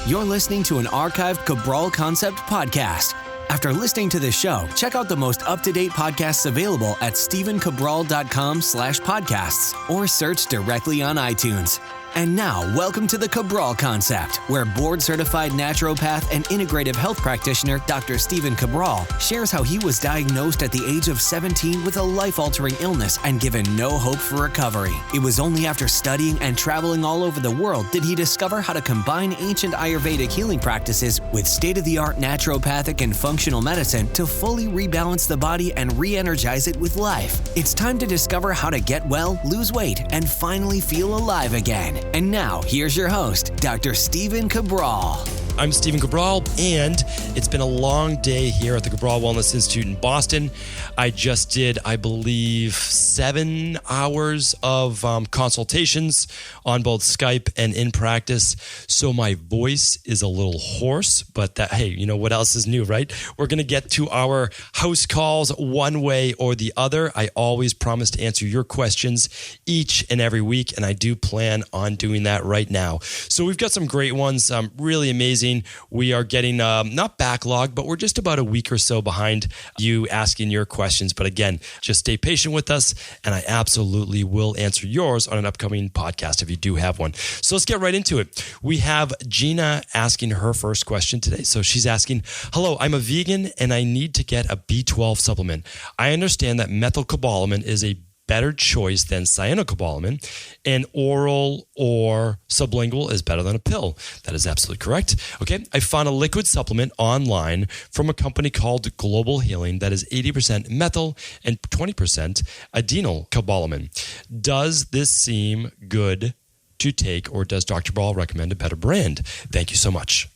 You're listening to an archived Cabral Concept podcast. After listening to this show, check out the most up-to-date podcasts available at stevencabral.com/podcasts or search directly on iTunes. And now, welcome to the Cabral Concept, where board-certified naturopath and integrative health practitioner Dr. Stephen Cabral shares how he was diagnosed at the age of 17 with a life-altering illness and given no hope for recovery. It was only after studying and traveling all over the world did he discover how to combine ancient Ayurvedic healing practices with state-of-the-art naturopathic and functional medicine to fully rebalance the body and re-energize it with life. It's time to discover how to get well, lose weight, and finally feel alive again. And now, here's your host, Dr. Stephen Cabral. I'm Stephen Cabral, and it's been a long day here at the Cabral Wellness Institute in Boston. I just did, I believe, 7 hours of consultations on both Skype and in practice. So my voice is a little hoarse, but that, hey, you know what else is new, right? We're going to get to our house calls one way or the other. I always promise to answer your questions each and every week, and I do plan on doing that right now. So we've got some great ones, really amazing. We are getting not backlog, but we're just about a week or so behind you asking your questions. But again, just stay patient with us, and I absolutely will answer yours on an upcoming podcast if you do have one. So let's get right into it. We have Gina asking her first question today. So she's asking, hello, I'm a vegan and I need to get a B12 supplement. I understand that methylcobalamin is a better choice than cyanocobalamin, and oral or sublingual is better than a pill. That is absolutely correct. Okay, I found a liquid supplement online from a company called Global Healing that is 80% methyl and 20% adenosylcobalamin. Does this seem good to take, or does Dr. Cabral recommend a better brand? Thank you so much.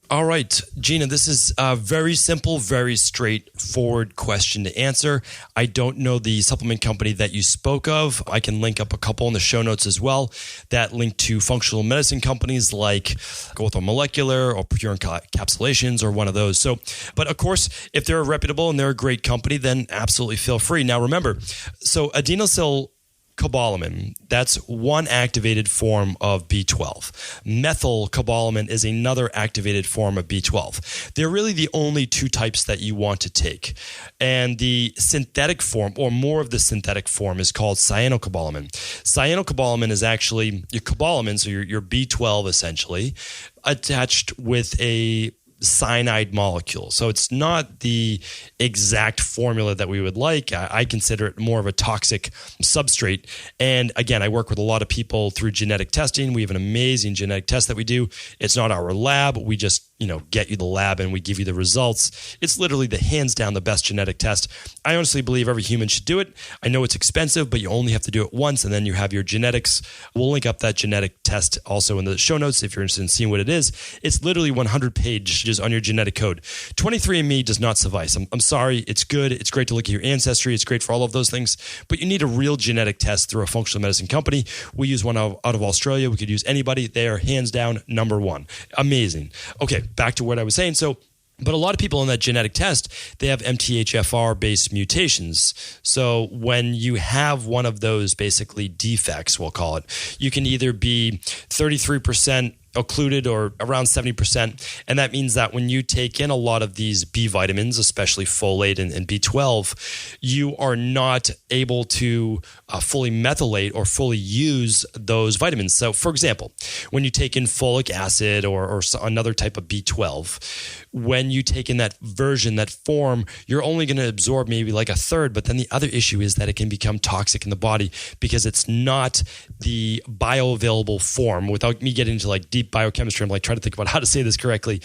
All right, Gina, this is a very simple, very straightforward question to answer. I don't know the supplement company that you spoke of. I can link up a couple in the show notes as well that link to functional medicine companies like Ortho Molecular or Pure Encapsulations or one of those. So, but of course, if they're reputable and they're a great company, then absolutely feel free. Now, remember, so adenosylcobalamin, that's one activated form of B12. Methylcobalamin is another activated form of B12. They're really the only two types that you want to take. And the synthetic form, or more of the synthetic form, is called cyanocobalamin. Cyanocobalamin is actually your cobalamin, so your B12 essentially, attached with a cyanide molecule. So it's not the exact formula that we would like. I consider it more of a toxic substrate. And again, I work with a lot of people through genetic testing. We have an amazing genetic test that we do. It's not our lab. We just, get you the lab and we give you the results. It's literally the hands down the best genetic test. I honestly believe every human should do it. I know it's expensive, but you only have to do it once, and then you have your genetics. We'll link up that genetic test also in the show notes if you're interested in seeing what it is. It's literally 100 pages on your genetic code. 23andMe does not suffice. I'm sorry. It's good. It's great to look at your ancestry. It's great for all of those things, but you need a real genetic test through a functional medicine company. We use one out of Australia. We could use anybody. They are hands down number one. Amazing. Okay, back to what I was saying. So, but a lot of people in that genetic test, they have MTHFR-based mutations. So when you have one of those basically defects, we'll call it, you can either be 33% occluded or around 70%. And that means that when you take in a lot of these B vitamins, especially folate and B12, you are not able to fully methylate or fully use those vitamins. So for example, when you take in folic acid or another type of B12, when you take in that version, that form, you're only going to absorb maybe like a third. But then the other issue is that it can become toxic in the body because it's not the bioavailable form. Without me getting into like deep biochemistry, I'm like trying to think about how to say this correctly.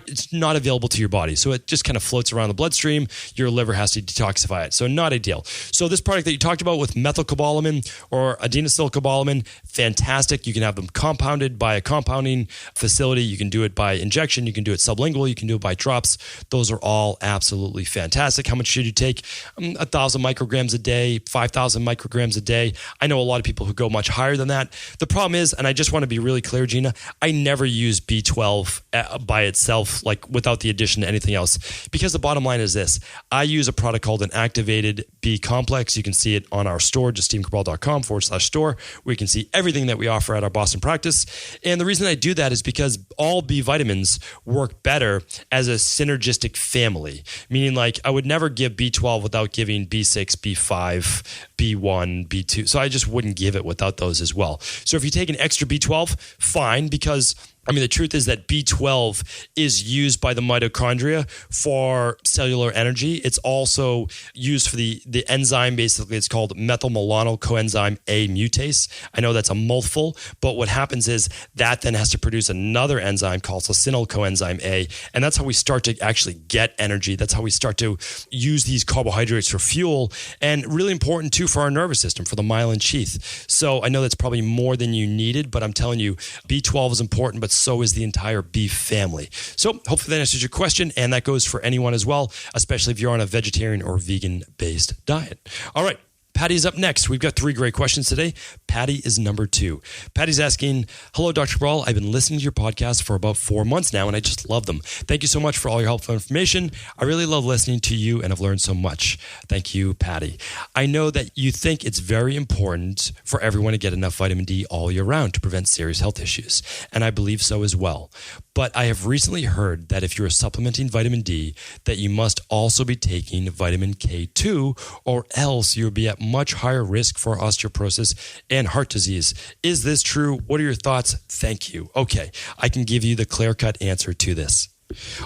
It's not available to your body. So it just kind of floats around the bloodstream. Your liver has to detoxify it. So not ideal. So this product that you talked about with methylcobalamin or adenosylcobalamin, fantastic. You can have them compounded by a compounding facility. You can do it by injection. You can do it sublingual. You can do it by drops. Those are all absolutely fantastic. How much should you take? 1,000 micrograms a day, 5,000 micrograms a day. I know a lot of people who go much higher than that. The problem is, and I just want to be really clear, Gina, I I never use B12 by itself, like without the addition to anything else, because the bottom line is this. I use a product called an activated B complex. You can see it on our store, just stephencabral.com/store, where you can see everything that we offer at our Boston practice. And the reason I do that is because all B vitamins work better as a synergistic family, meaning like I would never give B12 without giving B6, B5, B1, B2. So I just wouldn't give it without those as well. So if you take an extra B12, fine, because the truth is that B12 is used by the mitochondria for cellular energy. It's also used for the enzyme. Basically, it's called methylmalonyl coenzyme A mutase. I know that's a mouthful, but what happens is that then has to produce another enzyme called succinyl coenzyme A, and that's how we start to actually get energy. That's how we start to use these carbohydrates for fuel, and really important too for our nervous system, for the myelin sheath. So I know that's probably more than you needed, but I'm telling you, B12 is important, but so is the entire beef family. So hopefully that answers your question, and that goes for anyone as well, especially if you're on a vegetarian or vegan-based diet. All right. Patty's up next. We've got 3 great questions today. Patty is number 2. Patty's asking, hello, Dr. Cabral. I've been listening to your podcast for about 4 months now, and I just love them. Thank you so much for all your helpful information. I really love listening to you, and I've learned so much. Thank you, Patty. I know that you think it's very important for everyone to get enough vitamin D all year round to prevent serious health issues, and I believe so as well. But I have recently heard that if you're supplementing vitamin D, that you must also be taking vitamin K2, or else you'll be at much higher risk for osteoporosis and heart disease. Is this true? What are your thoughts? Thank you. Okay, I can give you the clear-cut answer to this.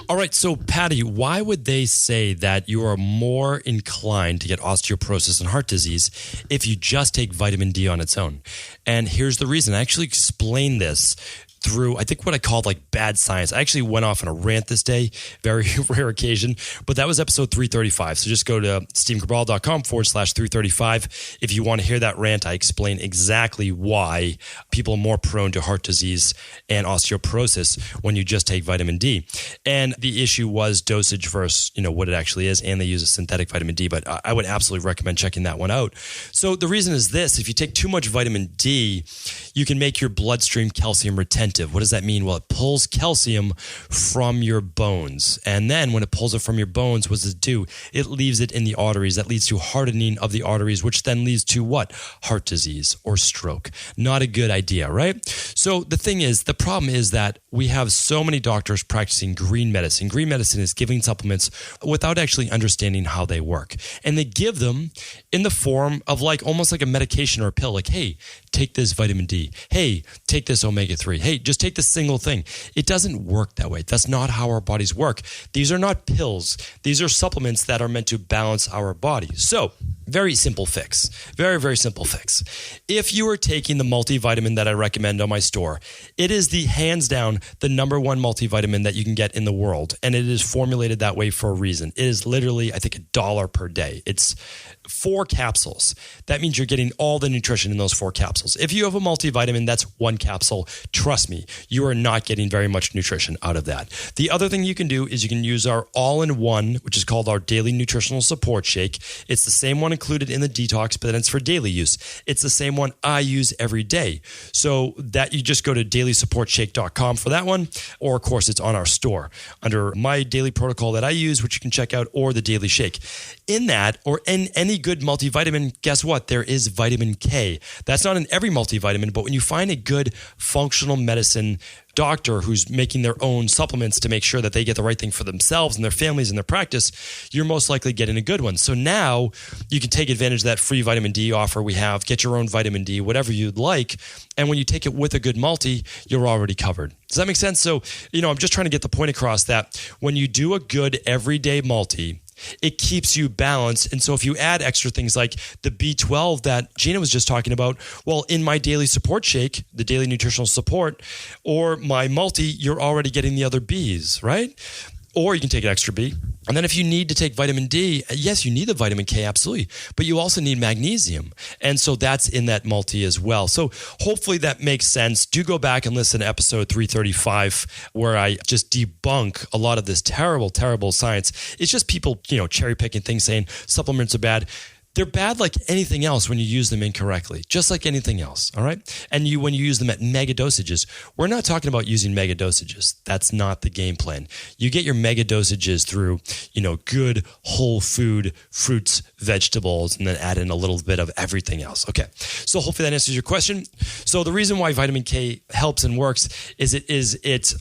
All right, so Patty, why would they say that you are more inclined to get osteoporosis and heart disease if you just take vitamin D on its own? And here's the reason. I actually explained this through, I think, what I called like bad science. I actually went off on a rant this day, very rare occasion, but that was episode 335. So just go to stephencabral.com/335. If you want to hear that rant, I explain exactly why people are more prone to heart disease and osteoporosis when you just take vitamin D. And the issue was dosage versus, what it actually is. And they use a synthetic vitamin D, but I would absolutely recommend checking that one out. So the reason is this: if you take too much vitamin D, you can make your bloodstream calcium retentive. What does that mean? Well, it pulls calcium from your bones. And then when it pulls it from your bones, what does it do? It leaves it in the arteries. That leads to hardening of the arteries, which then leads to what? Heart disease or stroke. Not a good idea, right? So the problem is that we have so many doctors practicing green medicine. Green medicine is giving supplements without actually understanding how they work. And they give them in the form of almost like a medication or a pill. Like, hey, take this vitamin D. Hey, take this omega-3. Hey, just take this single thing. It doesn't work that way. That's not how our bodies work. These are not pills. These are supplements that are meant to balance our bodies. So, very simple fix. Very, very simple fix. If you are taking the multivitamin that I recommend on my store, it is the hands down the number one multivitamin that you can get in the world. And it is formulated that way for a reason. It is literally, I think, $1 per day. It's 4 capsules. That means you're getting all the nutrition in those 4 capsules. If you have a multivitamin, that's 1 capsule. Trust me, you are not getting very much nutrition out of that. The other thing you can do is you can use our all-in-one, which is called our Daily Nutritional Support Shake. It's the same one included in the detox, but then it's for daily use. It's the same one I use every day. So that you just go to dailysupportshake.com for that one, or of course it's on our store under my daily protocol that I use, which you can check out, or the Daily Shake. In that, or in any good multivitamin, guess what? There is vitamin K. That's not in every multivitamin, but when you find a good functional medicine doctor who's making their own supplements to make sure that they get the right thing for themselves and their families and their practice, you're most likely getting a good one. So now you can take advantage of that free vitamin D offer we have, get your own vitamin D, whatever you'd like. And when you take it with a good multi, you're already covered. Does that make sense? So, I'm just trying to get the point across that when you do a good everyday multi, it keeps you balanced. And so if you add extra things like the B12 that Gina was just talking about, well, in my daily support shake, the daily nutritional support, or my multi, you're already getting the other Bs, right? Or you can take an extra B. And then if you need to take vitamin D, yes, you need the vitamin K, absolutely. But you also need magnesium. And so that's in that multi as well. So hopefully that makes sense. Do go back and listen to episode 335, where I just debunk a lot of this terrible, terrible science. It's just people, cherry picking things saying supplements are bad. They're bad like anything else when you use them incorrectly, just like anything else, all right? And when you use them at mega dosages, we're not talking about using mega dosages. That's not the game plan. You get your mega dosages through, good whole food, fruits, vegetables, and then add in a little bit of everything else. Okay, so hopefully that answers your question. So the reason why vitamin K helps and works is it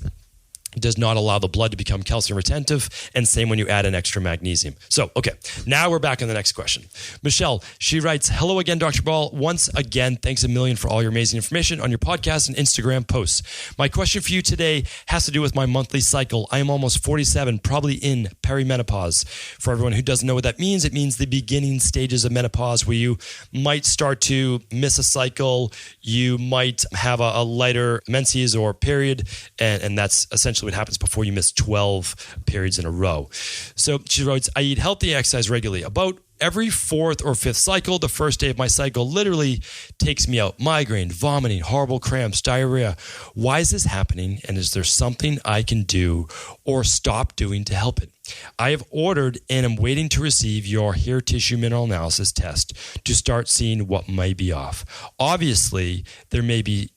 does not allow the blood to become calcium retentive, and same when you add an extra magnesium. So, okay, now we're back on the next question. Michelle, she writes, hello again, Dr. Cabral. Once again, thanks a million for all your amazing information on your podcast and Instagram posts. My question for you today has to do with my monthly cycle. I am almost 47, probably in perimenopause. For everyone who doesn't know what that means, it means the beginning stages of menopause where you might start to miss a cycle, you might have a lighter menses or period, and that's essentially what happens before you miss 12 periods in a row. So she writes, I eat healthy, exercise regularly. About every fourth or fifth cycle, the first day of my cycle literally takes me out. Migraine, vomiting, horrible cramps, diarrhea. Why is this happening? And is there something I can do or stop doing to help it? I have ordered and am waiting to receive your hair tissue mineral analysis test to start seeing what may be off. Obviously, there may be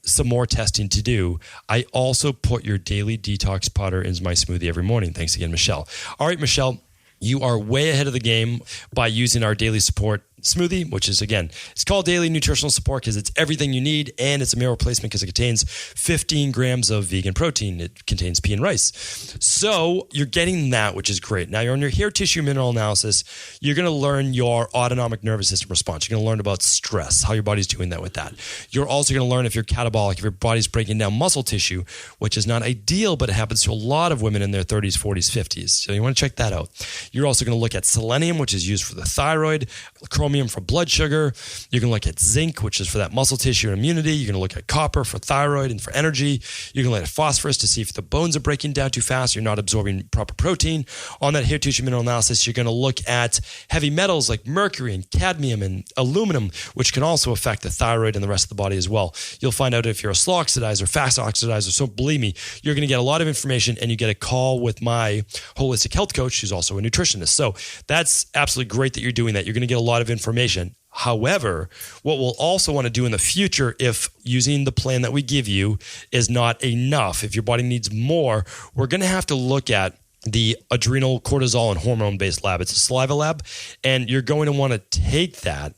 some more testing to do. I also put your daily detox powder in my smoothie every morning. Thanks again, Michelle. All right, Michelle, you are way ahead of the game by using our daily support smoothie, which is, again, it's called daily nutritional support because it's everything you need, and it's a meal replacement because it contains 15 grams of vegan protein. It contains pea and rice. So you're getting that, which is great. Now you're on your hair tissue mineral analysis. You're going to learn your autonomic nervous system response. You're going to learn about stress, how your body's doing that with that. You're also going to learn if you're catabolic, if your body's breaking down muscle tissue, which is not ideal, but it happens to a lot of women in their 30s, 40s, 50s. So you want to check that out. You're also going to look at selenium, which is used for the thyroid, chromium for blood sugar. You're going to look at zinc, which is for that muscle tissue and immunity. You're going to look at copper for thyroid and for energy. You're going to look at phosphorus to see if the bones are breaking down too fast, you're not absorbing proper protein. On that hair tissue mineral analysis, you're going to look at heavy metals like mercury and cadmium and aluminum, which can also affect the thyroid and the rest of the body as well. You'll find out if you're a slow oxidizer, fast oxidizer. So believe me, you're going to get a lot of information, and you get a call with my holistic health coach, who's also a nutritionist. So that's absolutely great that you're doing that. You're going to get a lot of information. However, what we'll also want to do in the future, if using the plan that we give you is not enough, if your body needs more, we're going to have to look at the adrenal cortisol and hormone-based lab. It's a saliva lab, and you're going to want to take that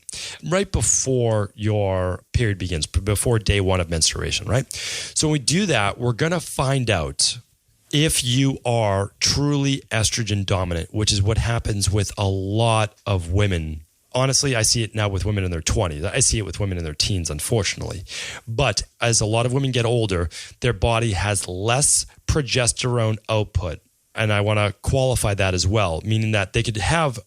right before your period begins, before day one of menstruation, right? So when we do that, we're going to find out if you are truly estrogen dominant, which is what happens with a lot of women. Honestly, I see it now with women in their 20s. I see it with women in their teens, unfortunately. But as a lot of women get older, their body has less progesterone output. And I want to qualify that as well, meaning that they could have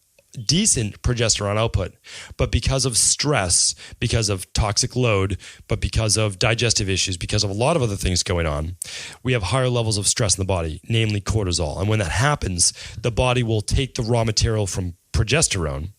decent progesterone output, but because of stress, because of toxic load, but because of digestive issues, because of a lot of other things going on, we have higher levels of stress in the body, namely cortisol. And when that happens, the body will take the raw material from progesterone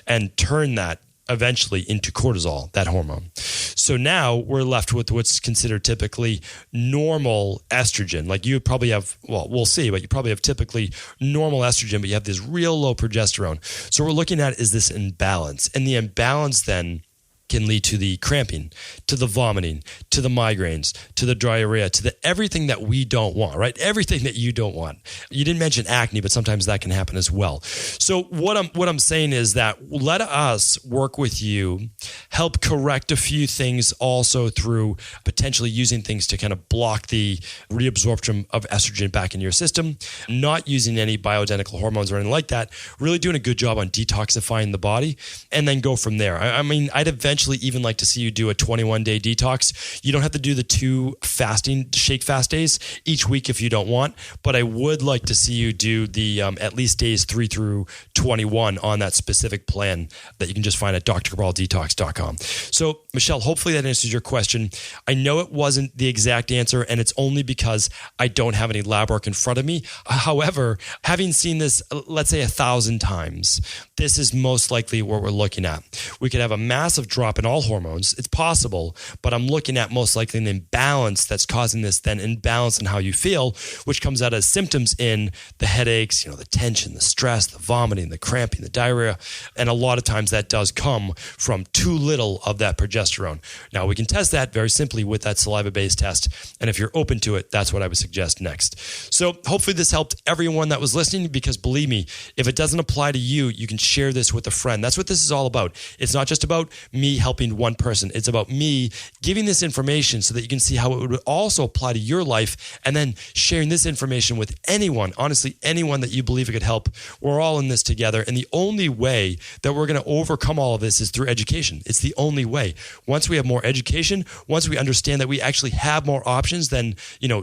and turn that eventually into cortisol, that hormone. So now we're left with what's considered typically normal estrogen. Like you probably have, well, we'll see, but you probably have typically normal estrogen, but you have this real low progesterone. So what we're looking at is this imbalance. And the imbalance then can lead to the cramping, to the vomiting, to the migraines, to the diarrhea, to the everything that we don't want, right? Everything that you don't want. You didn't mention acne, but sometimes that can happen as well. So what I'm saying is that let us work with you, help correct a few things also through potentially using things to kind of block the reabsorption of estrogen back in your system, not using any bioidentical hormones or anything like that, really doing a good job on detoxifying the body, and then go from there. I mean, I'd eventually even like to see you do a 21-day detox. You don't have to do the 2 fasting shake fast days each week if you don't want, but I would like to see you do the at least days 3 through 21 on that specific plan that you can just find at drcabraldetox.com. So Michelle, hopefully that answers your question. I know it wasn't the exact answer, and it's only because I don't have any lab work in front of me. However, having seen this, let's say 1,000 times, this is most likely what we're looking at. We could have a massive drop drop in all hormones. It's possible, but I'm looking at most likely an imbalance that's causing this then imbalance in how you feel, which comes out as symptoms in the headaches, the tension, the stress, the vomiting, the cramping, the diarrhea. And a lot of times that does come from too little of that progesterone. Now we can test that very simply with that saliva-based test. And if you're open to it, that's what I would suggest next. So hopefully this helped everyone that was listening, because believe me, if it doesn't apply to you, you can share this with a friend. That's what this is all about. It's not just about me helping one person. It's about me giving this information so that you can see how it would also apply to your life, and then sharing this information with anyone, honestly, anyone that you believe it could help. We're all in this together. And the only way that we're going to overcome all of this is through education. It's the only way. Once we have more education, once we understand that we actually have more options than,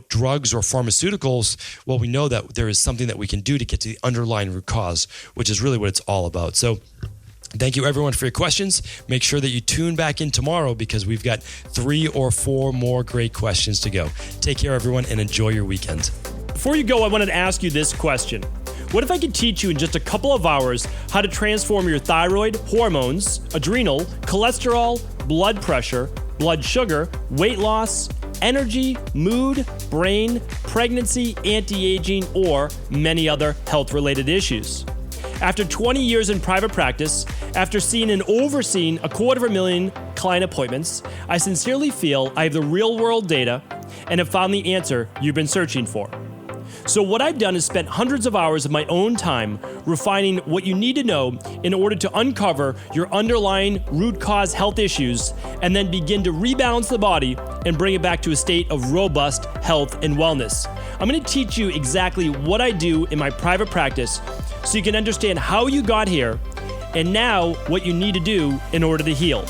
drugs or pharmaceuticals, well, we know that there is something that we can do to get to the underlying root cause, which is really what it's all about. So thank you, everyone, for your questions. Make sure that you tune back in tomorrow, because we've got 3 or 4 more great questions to go. Take care, everyone, and enjoy your weekend. Before you go, I wanted to ask you this question. What if I could teach you in just a couple of hours how to transform your thyroid, hormones, adrenal, cholesterol, blood pressure, blood sugar, weight loss, energy, mood, brain, pregnancy, anti-aging, or many other health-related issues? After 20 years in private practice, after seeing and overseeing 250,000 client appointments, I sincerely feel I have the real-world data and have found the answer you've been searching for. So what I've done is spent hundreds of hours of my own time refining what you need to know in order to uncover your underlying root cause health issues, and then begin to rebalance the body and bring it back to a state of robust health and wellness. I'm going to teach you exactly what I do in my private practice so you can understand how you got here, and now what you need to do in order to heal.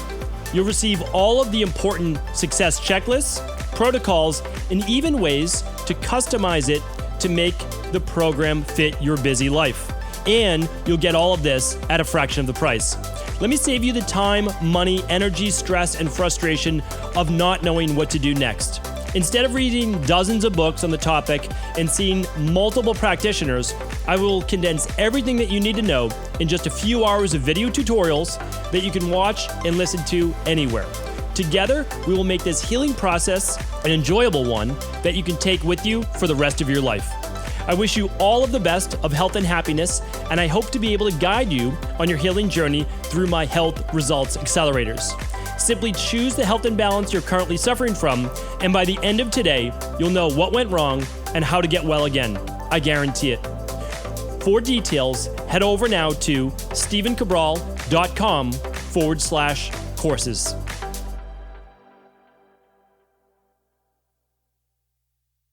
You'll receive all of the important success checklists, protocols, and even ways to customize it to make the program fit your busy life. And you'll get all of this at a fraction of the price. Let me save you the time, money, energy, stress, and frustration of not knowing what to do next. Instead of reading dozens of books on the topic and seeing multiple practitioners, I will condense everything that you need to know in just a few hours of video tutorials that you can watch and listen to anywhere. Together, we will make this healing process an enjoyable one that you can take with you for the rest of your life. I wish you all of the best of health and happiness, and I hope to be able to guide you on your healing journey through my Health Results Accelerators. Simply choose the health imbalance you're currently suffering from, and by the end of today, you'll know what went wrong and how to get well again. I guarantee it. For details, head over now to stevencabral.com/courses.